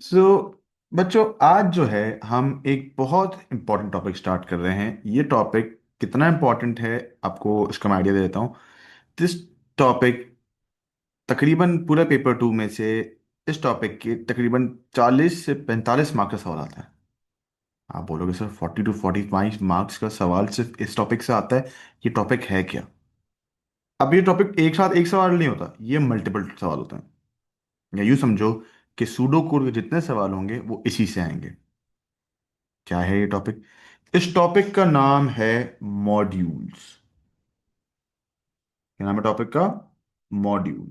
सो बच्चों, आज जो है हम एक बहुत इम्पोर्टेंट टॉपिक स्टार्ट कर रहे हैं। ये टॉपिक कितना इम्पोर्टेंट है, आपको इसका मैं आइडिया दे देता हूँ। दिस टॉपिक तकरीबन पूरे पेपर टू में से इस टॉपिक के तकरीबन 40 से 45 मार्क्स का सवाल आता है। आप बोलोगे सर 40 to 45 मार्क्स का सवाल सिर्फ इस टॉपिक से आता है, ये टॉपिक है क्या? अब ये टॉपिक एक साथ एक सवाल नहीं होता, ये मल्टीपल सवाल होते हैं। या यूँ समझो कि सूडो कोड के जितने सवाल होंगे वो इसी से आएंगे। क्या है ये टॉपिक? इस टॉपिक का नाम है मॉड्यूल्स। क्या नाम है टॉपिक का? Module.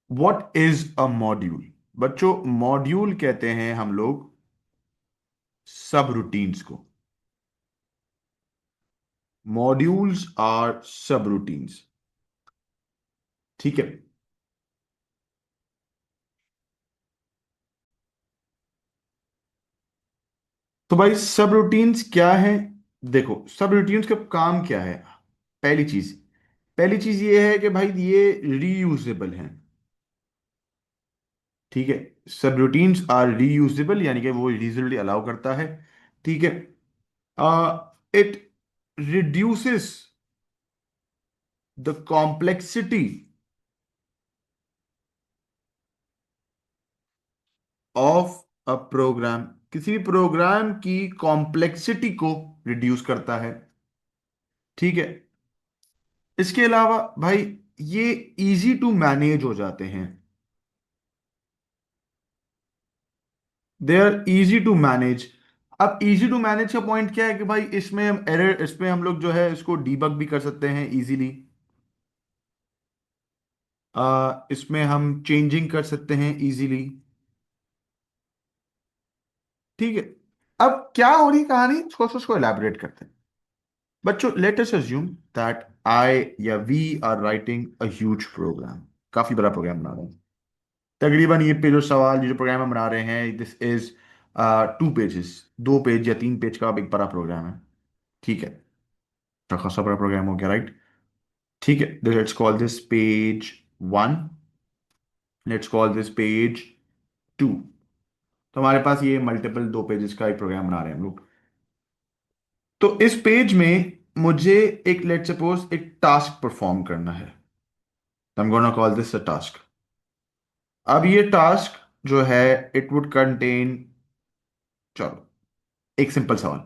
What is a module? बच्चों, मॉड्यूल कहते हैं हम लोग सब रूटीन्स को। मॉड्यूल्स आर सब रूटीन्स। ठीक है। तो भाई सब रूटीन्स क्या है? देखो, सब रूटीन्स का काम क्या है। पहली चीज पहली चीज ये है कि भाई ये रीयूजेबल हैं। ठीक है। सब रूटीन्स आर रीयूजेबल, यानी कि वो रीयूजेबली अलाउ करता है। ठीक है। It reduces the complexity of a program। किसी भी प्रोग्राम की कॉम्प्लेक्सिटी को रिड्यूस करता है। ठीक है। इसके अलावा भाई ये इजी टू मैनेज हो जाते हैं। They are easy to manage. अब इजी टू मैनेज का पॉइंट क्या है कि भाई इसमें हम लोग जो है इसको डीबग भी कर सकते हैं इजीली। इसमें हम चेंजिंग कर सकते हैं इजीली। ठीक है। अब क्या हो रही कहानी, इसको उसको एलैबोरेट करते हैं। बच्चों, let us assume that I या we are writing a huge program. काफी बड़ा प्रोग्राम बना रहे हैं। तकरीबन ये पे जो सवाल, ये जो प्रोग्राम हम बना रहे हैं, दिस इज 2 पेजेस। 2 पेज या 3 पेज का एक बड़ा प्रोग्राम है। ठीक है। तो खासा बड़ा प्रोग्राम हो गया, राइट? ठीक है। Let's call this page 1। Let's call this page 2। तो हमारे पास ये मल्टीपल 2 पेजेस का एक प्रोग्राम बना रहे हैं हम लोग। तो इस पेज में मुझे एक, लेट सपोज, एक टास्क परफॉर्म करना है। I am gonna call this a task. अब ये टास्क जो है, इट वुड कंटेन, चलो, एक सिंपल सवाल।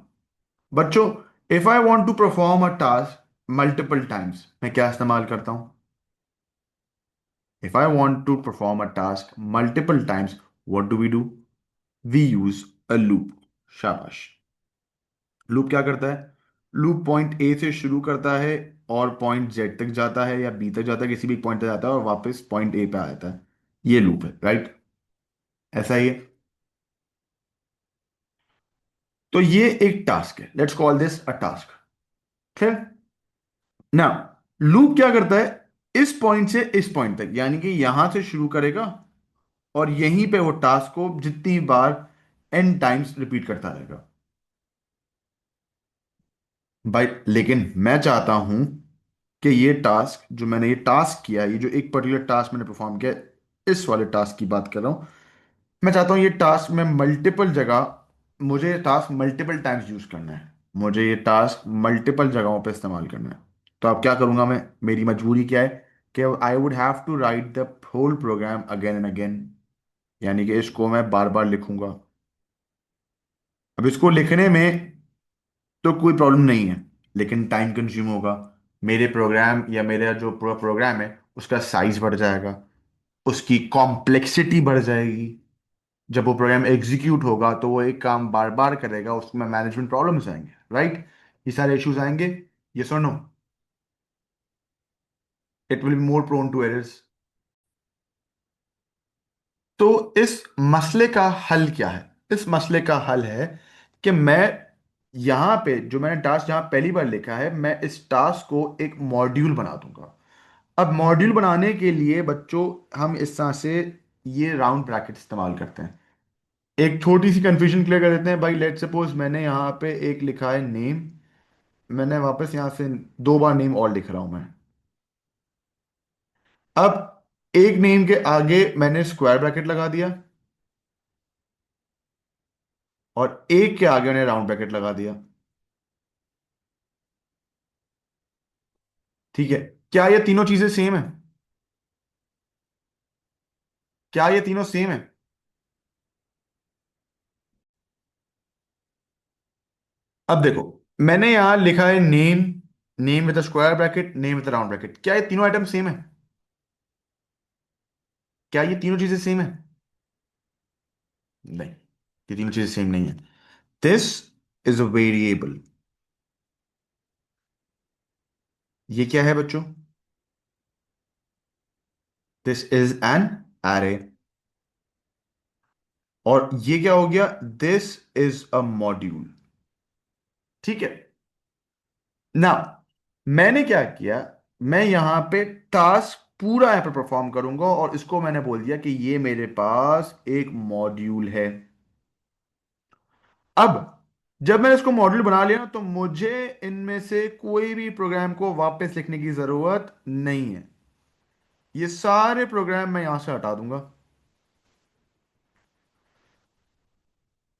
बच्चों, if I want to perform a task multiple times, मैं क्या इस्तेमाल करता हूं? If I want to perform a task multiple times, what do we do? We use a loop. शाबाश। लूप क्या करता है? लूप पॉइंट ए से शुरू करता है और पॉइंट जेड तक जाता है या बी तक जाता है, किसी भी पॉइंट तक जाता है और वापस पॉइंट ए पे आ जाता है। ये लूप है, राइट? ऐसा ही है। तो ये एक टास्क है, let's call this a task. ठीक है ना? लूप क्या करता है? इस पॉइंट से इस पॉइंट तक, यानी कि यहां से शुरू करेगा और यहीं पे वो टास्क को जितनी बार एन टाइम्स रिपीट करता रहेगा। भाई लेकिन मैं चाहता हूं कि ये टास्क, जो मैंने ये टास्क किया, ये जो एक पर्टिकुलर टास्क मैंने परफॉर्म किया, इस वाले टास्क की बात कर रहा हूं। मैं चाहता हूं ये टास्क में मल्टीपल जगह, मुझे ये टास्क मल्टीपल टाइम्स यूज करना है। मुझे ये टास्क मल्टीपल जगहों पे इस्तेमाल करना है। तो अब क्या करूंगा मैं? मेरी मजबूरी क्या है कि I would have to write the whole program again and again, यानी कि इसको मैं बार बार लिखूंगा। अब इसको लिखने में तो कोई प्रॉब्लम नहीं है, लेकिन टाइम कंज्यूम होगा। मेरे प्रोग्राम या मेरा जो पूरा प्रोग्राम है उसका साइज बढ़ जाएगा, उसकी कॉम्प्लेक्सिटी बढ़ जाएगी। जब वो प्रोग्राम एग्जीक्यूट होगा तो वो एक काम बार बार करेगा, उसमें मैनेजमेंट प्रॉब्लम्स आएंगे, राइट? ये सारे इश्यूज आएंगे। यस और no? It will be more prone to errors. तो इस मसले का हल क्या है? इस मसले का हल है कि मैं यहां पे जो मैंने टास्क जहां पहली बार लिखा है, मैं इस टास्क को एक मॉड्यूल बना दूंगा। अब मॉड्यूल बनाने के लिए बच्चों, हम इस तरह से ये राउंड ब्रैकेट इस्तेमाल करते हैं। एक छोटी सी कंफ्यूजन क्लियर कर देते हैं भाई। लेट सपोज मैंने यहाँ पे एक लिखा है नेम, मैंने वापस यहाँ से 2 बार नेम और लिख रहा हूं मैं। अब एक नेम के आगे मैंने स्क्वायर ब्रैकेट लगा दिया, और एक के आगे मैंने राउंड ब्रैकेट लगा दिया। ठीक है, क्या ये तीनों चीजें सेम है? क्या ये तीनों सेम है? अब देखो, मैंने यहां लिखा है name, name with square bracket, name with round bracket. क्या ये तीनों आइटम सेम है? क्या ये तीनों चीजें सेम है? नहीं, ये तीनों चीजें सेम नहीं है। This is a variable. ये क्या है बच्चों? This is an array. और ये क्या हो गया? This is a module. ठीक है ना? मैंने क्या किया, मैं यहां पे टास्क पूरा यहां पे परफॉर्म करूंगा, और इसको मैंने बोल दिया कि ये मेरे पास एक मॉड्यूल है। अब जब मैंने इसको मॉड्यूल बना लिया ना, तो मुझे इनमें से कोई भी प्रोग्राम को वापस लिखने की जरूरत नहीं है। ये सारे प्रोग्राम मैं यहां से हटा दूंगा,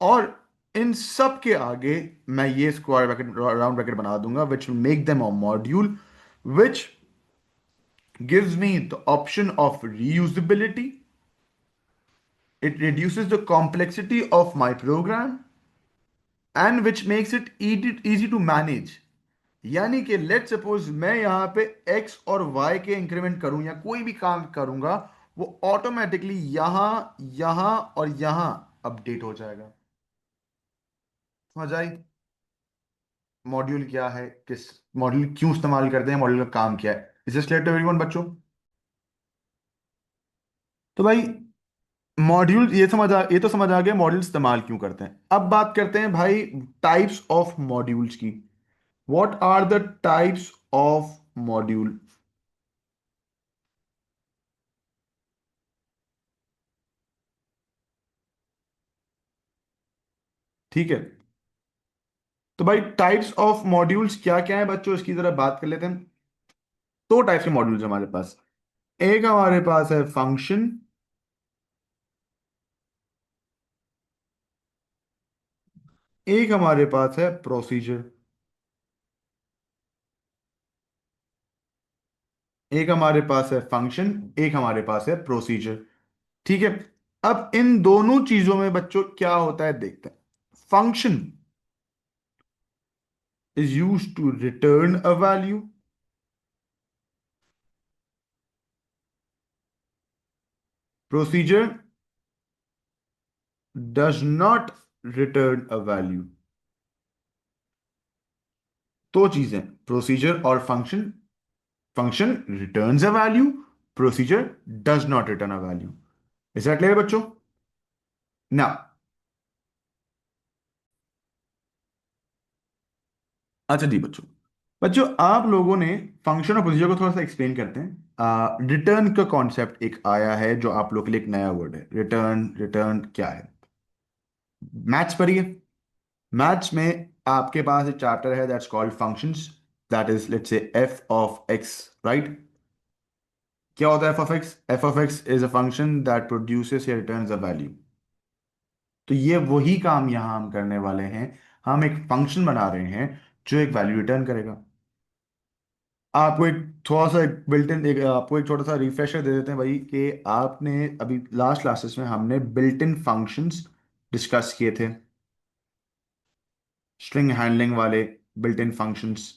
और इन सब के आगे मैं ये स्क्वायर ब्रैकेट राउंड ब्रैकेट बना दूंगा, which will make them a module, which gives me the option of reusability. It reduces the complexity of my program, and which makes it easy to manage. यानी कि let suppose मैं यहाँ पे x और y के increment करूं या कोई भी काम करूंगा, वो ऑटोमेटिकली यहां, यहां और यहां अपडेट हो जाएगा। समझ आई? मॉड्यूल क्या है, किस मॉड्यूल क्यों इस्तेमाल करते हैं, मॉड्यूल का काम क्या है? Is this clear to everyone बच्चों? तो भाई, मॉड्यूल ये तो समझ आ गया मॉड्यूल इस्तेमाल क्यों करते हैं। अब बात करते हैं भाई टाइप्स ऑफ मॉड्यूल्स की। What are the types of module? ठीक है, तो भाई टाइप्स ऑफ मॉड्यूल्स क्या क्या है बच्चों, इसकी तरह बात कर लेते हैं। दो टाइप्स के मॉड्यूल्स हमारे पास। एक हमारे पास है फंक्शन, एक हमारे पास है प्रोसीजर। एक हमारे पास है फंक्शन, एक हमारे पास है प्रोसीजर। ठीक है, अब इन दोनों चीजों में बच्चों क्या होता है देखते हैं। Function is used to return a value. Procedure does not return a value. दो चीजें, प्रोसीजर और function. Function returns a value, procedure does not return a value. Is that clear बच्चों? ना, अच्छा जी बच्चों, बच्चों आप लोगों ने फंक्शन और प्रोसीजर को थोड़ा सा एक्सप्लेन करते हैं। रिटर्न का कॉन्सेप्ट एक आया है जो आप लोग के लिए एक नया वर्ड है, रिटर्न। रिटर्न क्या है? मैथ्स पढ़िए। मैथ्स में आपके पास एक चैप्टर है that's called functions, that is let's say F of x, right? क्या होता है F of x? F of x is a function that produces या रिटर्न्स अ वैल्यू। तो ये वही काम यहां हम करने वाले हैं। हम एक फंक्शन बना रहे हैं जो एक वैल्यू रिटर्न करेगा। आपको एक थोड़ा सा एक बिल्ट इन एक आपको एक छोटा सा रिफ्रेशर दे देते हैं भाई, कि आपने अभी लास्ट क्लासेस में हमने बिल्ट इन फंक्शंस डिस्कस किए थे, स्ट्रिंग हैंडलिंग वाले बिल्ट इन फंक्शंस,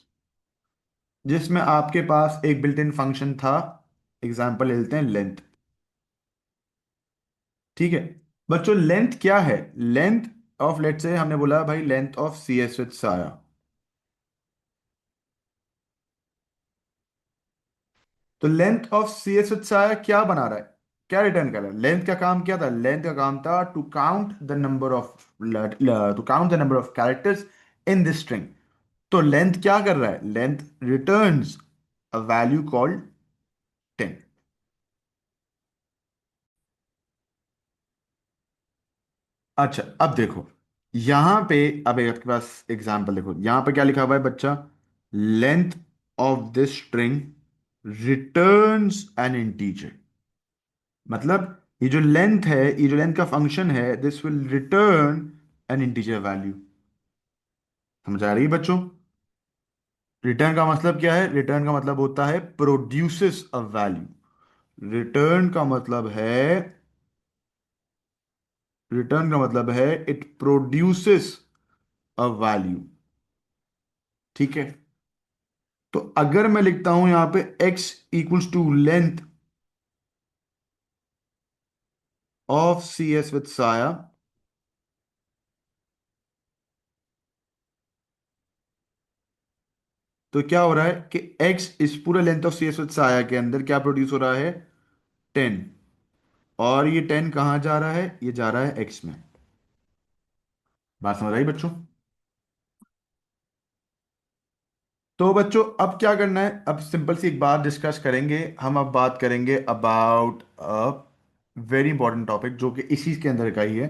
जिसमें आपके पास एक बिल्ट इन फंक्शन था। एग्जाम्पल ले लेते हैं, लेंथ। ठीक है बच्चों, लेंथ क्या है? लेंथ ऑफ, लेट से हमने बोला भाई length of C S with साया। तो length of C S with साया क्या बना रहा है, क्या रिटर्न कर रहा है? लेंथ का काम क्या था? लेंथ का काम था to count the number of, to count the number of characters in this string. तो लेंथ क्या कर रहा है? Length returns a value called 10। अच्छा, अब देखो यहां पे, अब एक आपके पास एग्जांपल देखो, यहां पे क्या लिखा हुआ है बच्चा? Length of this string returns N integer. मतलब ये जो लेंथ का फंक्शन है, this will return N integer value. समझ आ रही है बच्चों? रिटर्न का मतलब क्या है? रिटर्न का मतलब होता है प्रोड्यूसेस अ वैल्यू। रिटर्न का मतलब है रिटर्न का मतलब है इट प्रोड्यूसेस अ वैल्यू। ठीक है। तो अगर मैं लिखता हूं यहां पे x equals to length of C S with साया, तो क्या हो रहा है कि x इस पूरे length of C S with साया के अंदर क्या प्रोड्यूस हो रहा है? 10। और ये 10 कहां जा रहा है? ये जा रहा है x में। बात समझ आई बच्चों? तो बच्चों अब क्या करना है? अब सिंपल सी एक बात डिस्कस करेंगे हम। अब बात करेंगे about a very important topic जो कि इसी के अंदर का ही है,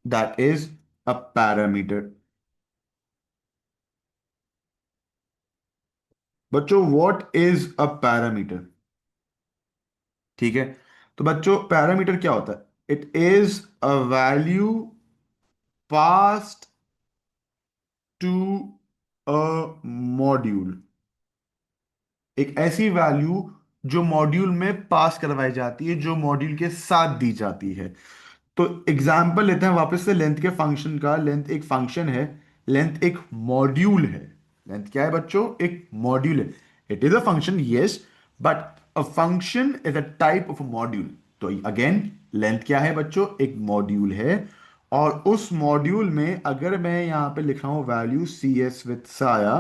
दैट इज अ पैरामीटर। बच्चों व्हाट इज अ पैरामीटर? ठीक है। तो बच्चों पैरामीटर क्या होता है? It is a value passed to a module. एक ऐसी वैल्यू जो मॉड्यूल में पास करवाई जाती है, जो मॉड्यूल के साथ दी जाती है। तो एग्जाम्पल लेते हैं वापस से लेंथ के फंक्शन का। लेंथ एक फंक्शन है, लेंथ एक मॉड्यूल है। लेंथ क्या है बच्चों? एक मॉड्यूल है। It is a function, yes, but a function is a type of a module. तो अगेन लेंथ क्या है बच्चों? एक मॉड्यूल है। और उस मॉड्यूल में अगर मैं यहां पे लिख रहा हूं वैल्यू सी एस विथ साया,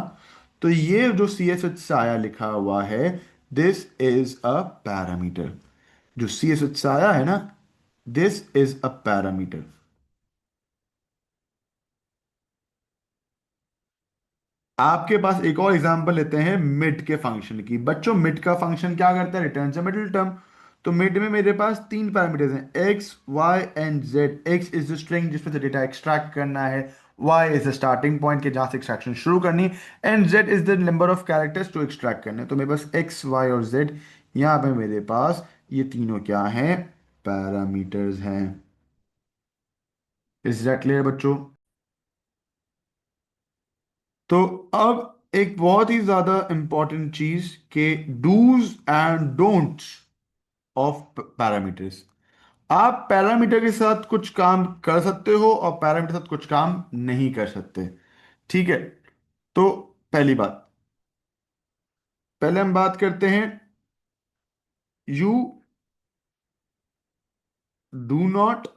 तो ये जो सी एस विथ साया लिखा हुआ है, दिस इज अ पैरामीटर। जो सी एस विथ साया है ना, दिस इज अ पैरामीटर। आपके पास एक और एग्जांपल लेते हैं मिड के फंक्शन की। बच्चों मिड का फंक्शन क्या करता है? Return a middle term. तो मिड में मेरे पास तीन पैरामीटर्स हैं, X Y and Z. X is the string जिसमें से डेटा एक्सट्रैक्ट करना है, Y is the starting point के जहां से एक्सट्रैक्शन शुरू करनी है, and Z is the number of characters to extract करने हैं। तो मेरे पास एक्स वाई और जेड, यहाँ पे मेरे पास ये तीनों क्या हैं? पैरामीटर्स हैं। इज दैट क्लियर बच्चों? तो अब एक बहुत ही ज्यादा इंपॉर्टेंट चीज के dos and don'ts of parameters. आप पैरामीटर के साथ कुछ काम कर सकते हो और पैरामीटर के साथ कुछ काम नहीं कर सकते। ठीक है। तो पहली बात, पहले हम बात करते हैं, यू डू नॉट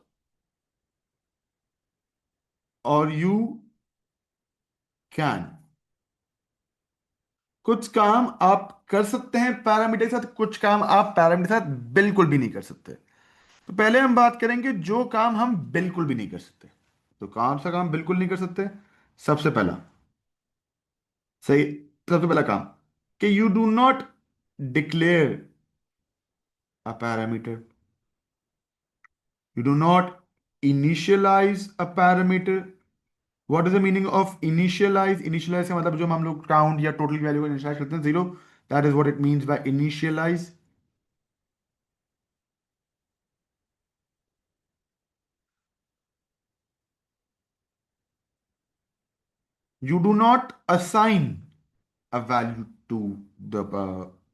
और यू कैन। कुछ काम आप कर सकते हैं पैरामीटर के साथ, कुछ काम आप पैरामीटर के साथ बिल्कुल भी नहीं कर सकते। तो पहले हम बात करेंगे जो काम हम बिल्कुल भी नहीं कर सकते। तो कौन सा काम बिल्कुल नहीं कर सकते? सबसे पहला, सही, सबसे पहला काम कि you do not declare a parameter. You do not initialize a parameter. What is the meaning of initialize? Initialize का मतलब जो हम लोग काउंट या टोटल वैल्यू को इनिशियलाइज करते हैं, zero, that is what it means by initialize. You do not assign a value to the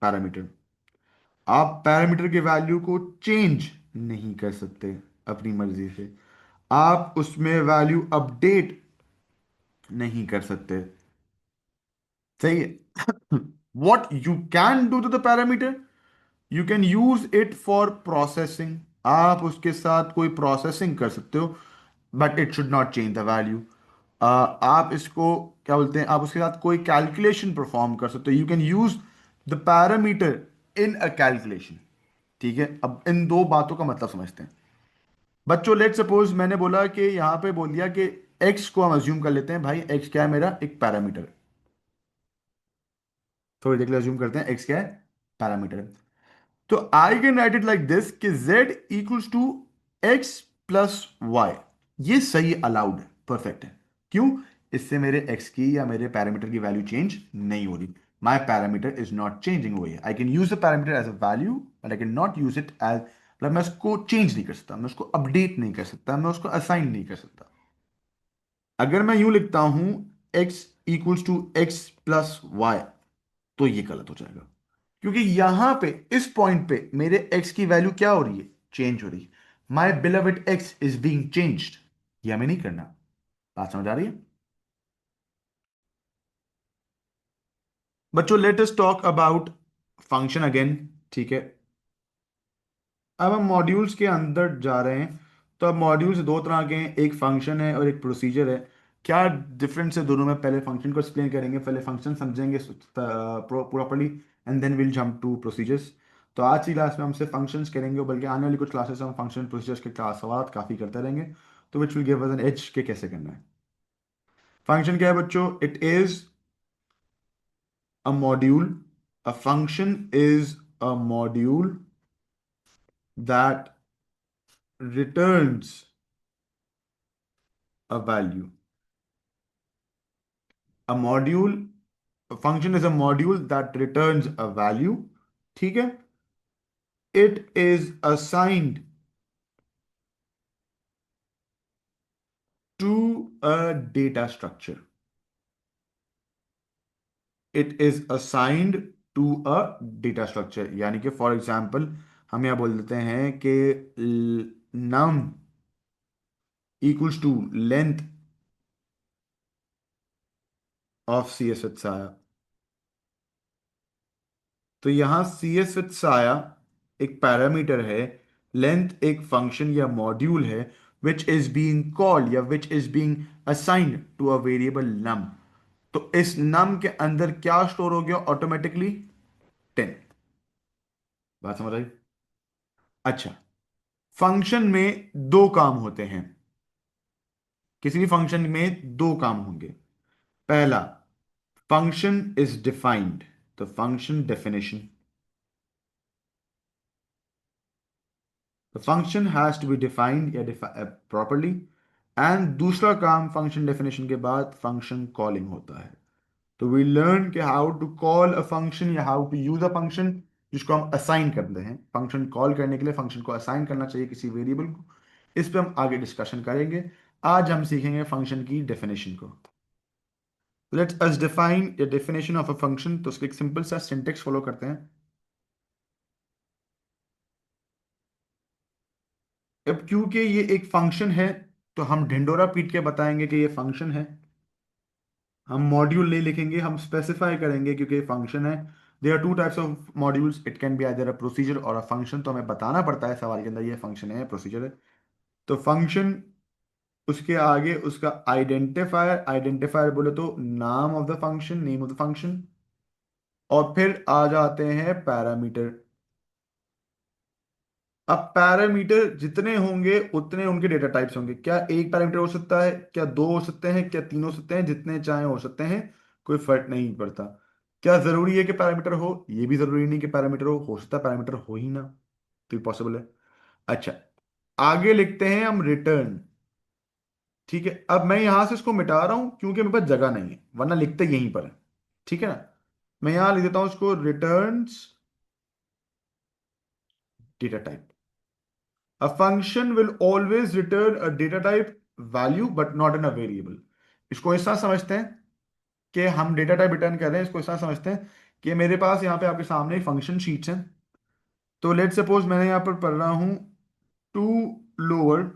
parameter. आप पैरामीटर के वैल्यू को चेंज नहीं कर सकते अपनी मर्जी से। आप उसमें वैल्यू अपडेट नहीं कर सकते। सही है। What you can do to the parameter, you can use it for processing. आप उसके साथ कोई प्रोसेसिंग कर सकते हो, but it should not change the value. आप इसको क्या बोलते हैं, आप उसके साथ कोई कैलकुलेशन परफॉर्म कर सकते हो। You can use the parameter in a calculation. ठीक है। अब इन दो बातों का मतलब समझते हैं। बच्चों लेट सपोज मैंने बोला कि यहां पे बोल दिया कि एक्स को हम अज्यूम कर लेते हैं, भाई एक्स क्या है? मेरा एक पैरामीटर। थोड़ी देर के लिए अज्यूम करते हैं एक्स क्या है? पैरामीटर। तो I can write it like this कि z equals to X plus Y. ये सही, अलाउड है, परफेक्ट है। क्यों? इससे मेरे x की या मेरे पैरामीटर की वैल्यू चेंज नहीं हो रही। My parameter is not changing over here. I can use the parameter as a value, but I can not use it as मैं उसको चेंज नहीं कर सकता, मैं उसको अपडेट नहीं कर सकता, मैं उसको असाइन नहीं कर सकता। अगर मैं यूं लिखता हूं x equals to X plus Y, तो ये गलत हो जाएगा, क्योंकि यहां पे इस पॉइंट पे मेरे x की वैल्यू क्या हो रही है, चेंज हो रही है। My beloved x is being changed. ये हमें नहीं करना। बात समझ आ रही है? बच्चों, let us talk about function again. ठीक है, अब हम मॉड्यूल्स के अंदर जा रहे हैं। तो अब मॉड्यूल्स दो तरह के हैं, एक फंक्शन है और एक प्रोसीजर है। क्या डिफरेंस है दोनों में? पहले फंक्शन को एक्सप्लेन करेंगे, पहले फंक्शन समझेंगे properly, and then will jump to procedures. तो आज की क्लास में हम सिर्फ फंक्शंस करेंगे, बल्कि आने वाली कुछ क्लासेस हम फंक्शन प्रोसीजर्स के क्लास सवाल काफ़ी करते रहेंगे, तो which will give us an edge के कैसे करना है। फंक्शन क्या है बच्चों? It is a module. A function is a module that returns a value. A module, a function is a module that returns a value. ठीक है? It is assigned to a data structure. It is assigned to a data structure. यानी कि for example हम यहाँ बोल देते हैं कि num equals to length of cs with साया। तो यहां सी एस विथ साया एक पैरामीटर है, लेंथ एक फंक्शन या मॉड्यूल है, विच इज बीइंग कॉल्ड या which is being assigned to a variable num. तो इस नम के अंदर क्या स्टोर हो गया ऑटोमेटिकली? 10। बात समझ आई? अच्छा, फंक्शन में दो काम होते हैं। किसी भी फंक्शन में दो काम होंगे। पहला, फंक्शन इज डिफाइंड, तो function definition. The function has to be defined या properly। एंड दूसरा काम फंक्शन डेफिनेशन के बाद फंक्शन कॉलिंग होता है। तो वी लर्न कि how to call a function या how to use a function, जिसको हम असाइन करते हैं। फंक्शन कॉल करने के लिए फंक्शन को असाइन करना चाहिए किसी वेरिएबल को। इस पे हम आगे डिस्कशन करेंगे। आज हम सीखेंगे फंक्शन की डेफिनेशन को। Let's us define the definition of a function. तो उसके एक सिंपल सा सिंटेक्स फॉलो करते हैं। अब क्योंकि ये एक फंक्शन है, तो हम ढिंडोरा पीट के बताएंगे कि ये फंक्शन है। हम मॉड्यूल नहीं लिखेंगे, हम स्पेसिफाई करेंगे क्योंकि फंक्शन है। There are two types of modules, it can be either a procedure और अ फंक्शन। तो हमें बताना पड़ता है सवाल के अंदर ये फंक्शन है, प्रोसीजर है। तो फंक्शन, उसके आगे उसका आइडेंटिफायर, आइडेंटिफायर बोले तो नाम of the function, name of the function. और फिर आ जाते हैं पैरामीटर। अब पैरामीटर जितने होंगे उतने उनके डेटा टाइप्स होंगे। क्या एक पैरामीटर हो सकता है? क्या दो हो सकते हैं? क्या तीन हो सकते हैं? जितने चाहे हो सकते हैं, कोई फर्क नहीं पड़ता। क्या जरूरी है कि पैरामीटर हो? ये भी जरूरी नहीं कि पैरामीटर हो सकता है पैरामीटर हो ही ना, तो पॉसिबल है। अच्छा, आगे लिखते हैं हम रिटर्न। ठीक है, अब मैं यहां से इसको मिटा रहा हूं क्योंकि मेरे पास जगह नहीं है, वरना लिखते यहीं पर है। ठीक है ना? मैं यहां लिख देता हूं इसको, returns data type. A function will always return a data type value but not in a variable। इसको इस तरह समझते हैं कि हम डेटा टाइप रिटर्न कर रहे हैं। इसको इस तरह समझते हैं कि मेरे पास यहाँ पे आपके सामने फंक्शन शीट्स हैं। तो लेट सपोज मैंने यहाँ पर पढ़ रहा हूँ टू लोअर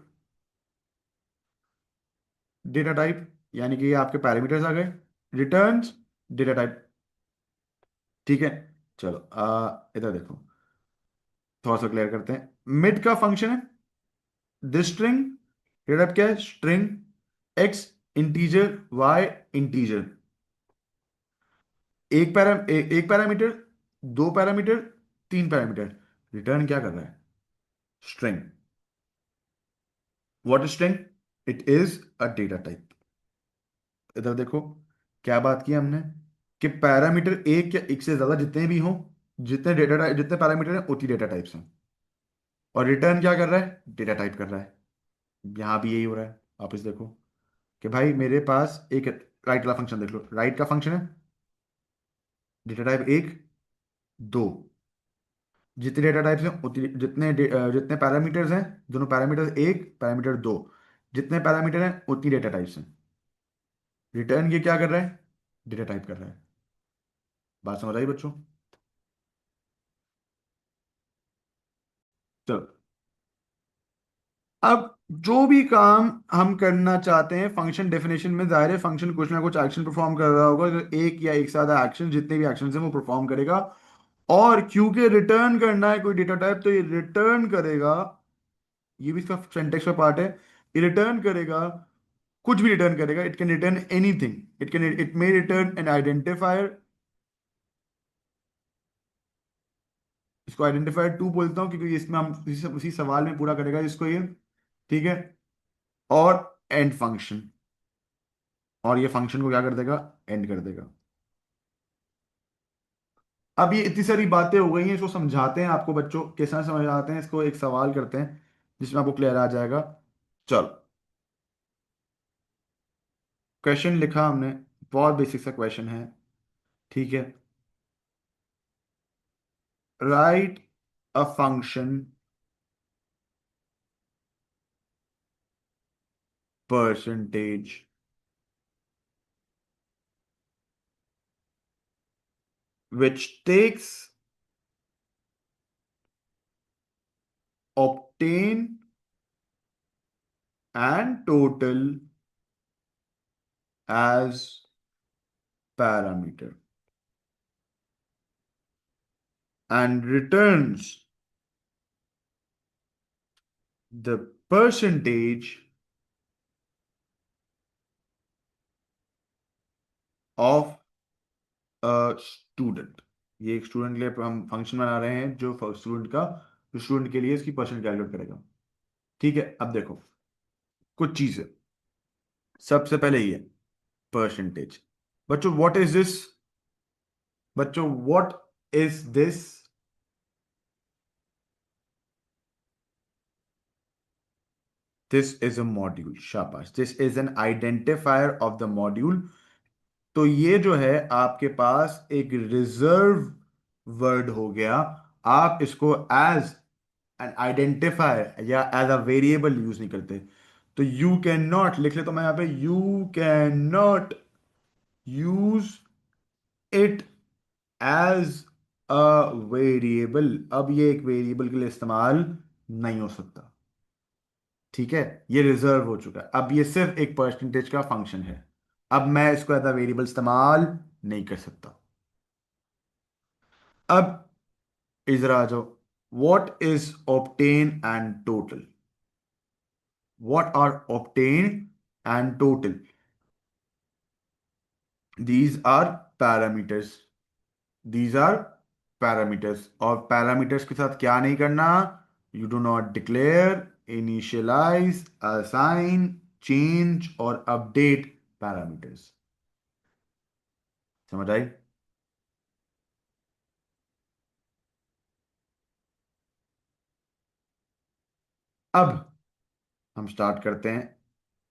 डेटा टाइप, यानी कि ये आपके पैरामीटर्स आ गए, रिटर्न्स डेटा टाइप। ठीक है, चलो इधर देखो, थोड़ा सा क्लियर करते हैं। मिड का फंक्शन है दिस स्ट्रिंग, डेटा टाइप क्या है? String. X integer, Y integer. एक पैरामीटर, दो पैरामीटर, तीन पैरामीटर। रिटर्न क्या कर रहा है? String. What is string? It is a data type. इधर देखो, क्या बात की हमने कि पैरामीटर एक या एक से ज्यादा जितने भी हों, जितने डेटा टाइप, जितने पैरामीटर हैं उतनी डेटा टाइप्स हैं। और रिटर्न क्या कर रहा है? डेटा टाइप कर रहा है। यहां भी यही हो रहा है। आप इस देखो कि भाई मेरे पास एक राइट वाला फंक्शन देख लो, राइट का फंक्शन है, डेटा टाइप एक, दो। जितने डेटा टाइप्स हैं उतने जितने पैरामीटर्स हैं, दोनों पैरामीटर एक पैरामीटर दो, जितने पैरामीटर हैं उतनी डेटा टाइप्स हैं। रिटर्न ये क्या कर रहा है? डेटा टाइप कर रहा है। बात समझ आई बच्चों? तो अब जो भी काम हम करना चाहते हैं फंक्शन डेफिनेशन में, जाहिर है फंक्शन कुछ ना कुछ एक्शन परफॉर्म कर रहा होगा, तो एक या एक से ज्यादा एक्शन, जितने भी एक्शन हैं वो परफॉर्म करेगा। और क्योंकि रिटर्न करना है कोई डेटा टाइप, तो ये रिटर्न करेगा। ये भी इसका सिंटेक्स का पार्ट है। ये रिटर्न करेगा, कुछ भी रिटर्न करेगा। It can return anything. It may return N identifier. इसको आइडेंटिफायर टू बोलता हूँ क्योंकि इसमें हम उसी सवाल में पूरा करेगा इसको ये। ठीक है। और एंड फंक्शन। और ये फंक्शन को क्या कर देगा? एंड कर देगा। अब ये इतनी सारी बातें हो गई हैं, इसको समझाते हैं आपको बच्चों, कैसे समझाते हैं इसको, एक सवाल करते हैं जिसमें आपको क्लियर आ जाएगा। चलो, क्वेश्चन लिखा हमने, बहुत बेसिक सा क्वेश्चन है। ठीक है। Right a function percentage which takes obtain and total as parameter and returns the percentage of a student। ये एक स्टूडेंट के लिए हम फंक्शन बना रहे हैं जो स्टूडेंट के लिए इसकी परसेंट कैलकुलेट करेगा। ठीक है। अब देखो कुछ चीजें। सबसे पहले ये परसेंटेज। बच्चों व्हाट इज दिस? बच्चों what is this? This is a module. शाबाश। This is an identifier of the module. तो ये जो है आपके पास एक रिजर्व वर्ड हो गया। आप इसको एज एन आइडेंटिफायर या एज अ वेरिएबल यूज नहीं करते। तो यू कैन नॉट लिख लेता हूं मैं यहां पे, you can not use it as a variable. अब ये एक वेरिएबल के लिए इस्तेमाल नहीं हो सकता। ठीक है। ये रिजर्व हो चुका है। अब ये सिर्फ एक परसेंटेज का फंक्शन है। अब मैं इसको एज अ वेरिएबल इस्तेमाल नहीं कर सकता। अब इधर आ जाओ। What is obtain and total? What are obtain and total? These are parameters. These are parameters. और पैरामीटर्स के साथ क्या नहीं करना? You do not declare, initialize, assign, change और अपडेट पैरामीटर्स। समझ आई? अब हम स्टार्ट करते हैं।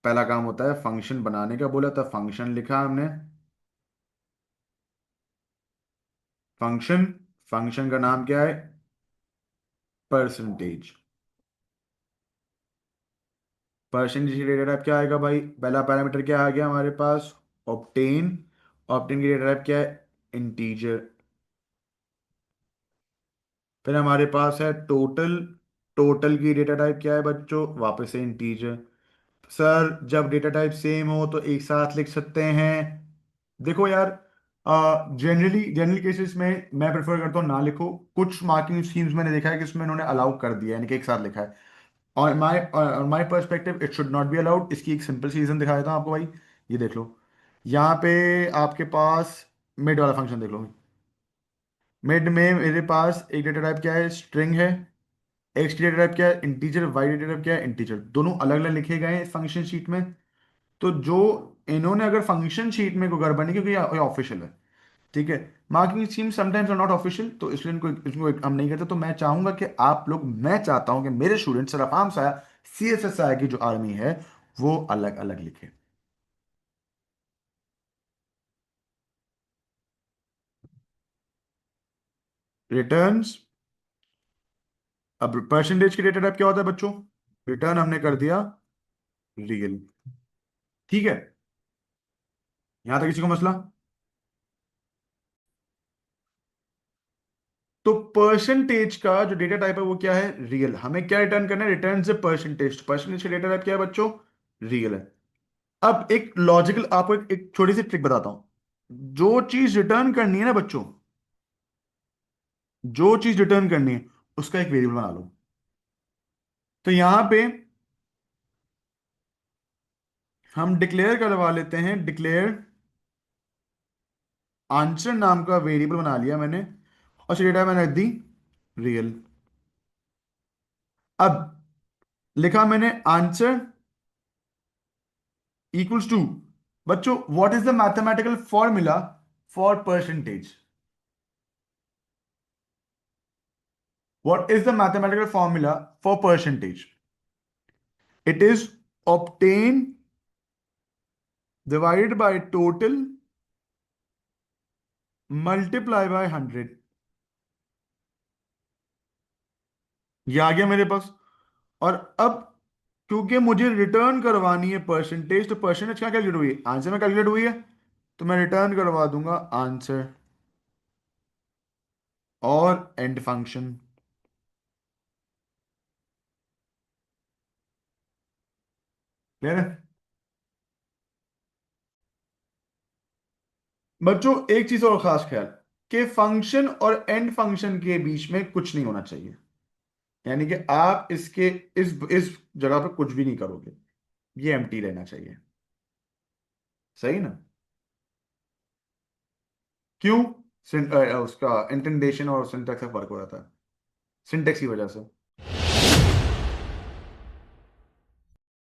पहला काम होता है फंक्शन बनाने का। बोला था फंक्शन लिखा हमने। फंक्शन। फंक्शन का नाम क्या है? परसेंटेज। परसेंटेज की डेटा टाइप क्या आएगा भाई? पहला पैरामीटर क्या आ गया हमारे पास? ऑप्टेन। ऑप्टेन की डेटा टाइप क्या है? इंटीजर। फिर हमारे पास है टोटल। टोटल की डेटा टाइप क्या है बच्चों? वापस से इंटीजर। सर जब डेटा टाइप सेम हो तो एक साथ लिख सकते हैं। देखो यार, जनरली केसेस में मैं प्रेफर करता हूँ ना लिखो। कुछ मार्किंग स्कीम्स मैंने देखा है कि उसमें उन्होंने अलाउ कर दिया है, यानी कि एक साथ लिखा है। On my perspective it should not be allowed. इसकी एक सिंपल सी रीजन दिखा देता हूँ आपको भाई। ये देख लो। यहाँ पे आपके पास मिड वाला फंक्शन देख लो। मिड में मेरे पास एक डेटा टाइप क्या है? स्ट्रिंग है। एक्स की डेटा टाइप क्या है? इंटीजर। वाई डेटा टाइप क्या है? इंटीजर। दोनों अलग अलग लिखे गए हैं इस फंक्शन शीट में। तो जो इन्होंने अगर फंक्शन शीट में कोई गड़बड़ नहीं, क्योंकि ये ऑफिशियल है। ठीक है। Marking scheme sometimes are not official, तो इसलिए इनको इसको हम नहीं करते। तो मैं चाहूंगा कि आप लोग, मैं चाहता हूं कि मेरे स्टूडेंट सिर्फ आम सा CSSI की जो आर्मी है वो अलग अलग लिखे। रिटर्न्स अब परसेंटेज की डेटा टाइप क्या होता है बच्चों? रिटर्न हमने कर दिया रियल। ठीक है, यहां तक किसी को मसला? तो परसेंटेज का जो डेटा टाइप है वो क्या है? रियल। हमें क्या रिटर्न करना है? रिटर्न से परसेंटेज। परसेंटेज का डेटा टाइप क्या है बच्चों? रियल है। अब एक लॉजिकल आपको एक छोटी सी ट्रिक बताता हूं। जो चीज रिटर्न करनी है ना बच्चों, जो चीज रिटर्न करनी है उसका एक वेरिएबल बना लो। तो यहां पे हम डिक्लेयर करवा लेते हैं, डिक्लेयर आंसर नाम का वेरिएबल बना लिया मैंने, और उसे डेटा मैंने रख दी रियल। अब लिखा मैंने आंसर इक्वल्स टू, बच्चों what is the mathematical formula for percentage? What is the mathematical formula for percentage? It is obtain divided by total multiply by 100। ये आ गया मेरे पास। और अब क्योंकि मुझे रिटर्न करवानी है परसेंटेज, तो परसेंटेज क्या कैलकुलेट हुई है? आंसर में कैलकुलेट हुई है। तो मैं रिटर्न करवा दूंगा आंसर और एंड फंक्शन। क्लियर है बच्चों? एक चीज और खास ख्याल, कि फंक्शन और एंड फंक्शन के बीच में कुछ नहीं होना चाहिए। यानी कि आप इसके इस जगह पे कुछ भी नहीं करोगे, ये एम्प्टी रहना चाहिए। सही ना? क्यों? उसका इंटेंडेशन और सिंटैक्स का फर्क हो जाता है, सिंटैक्स की वजह से।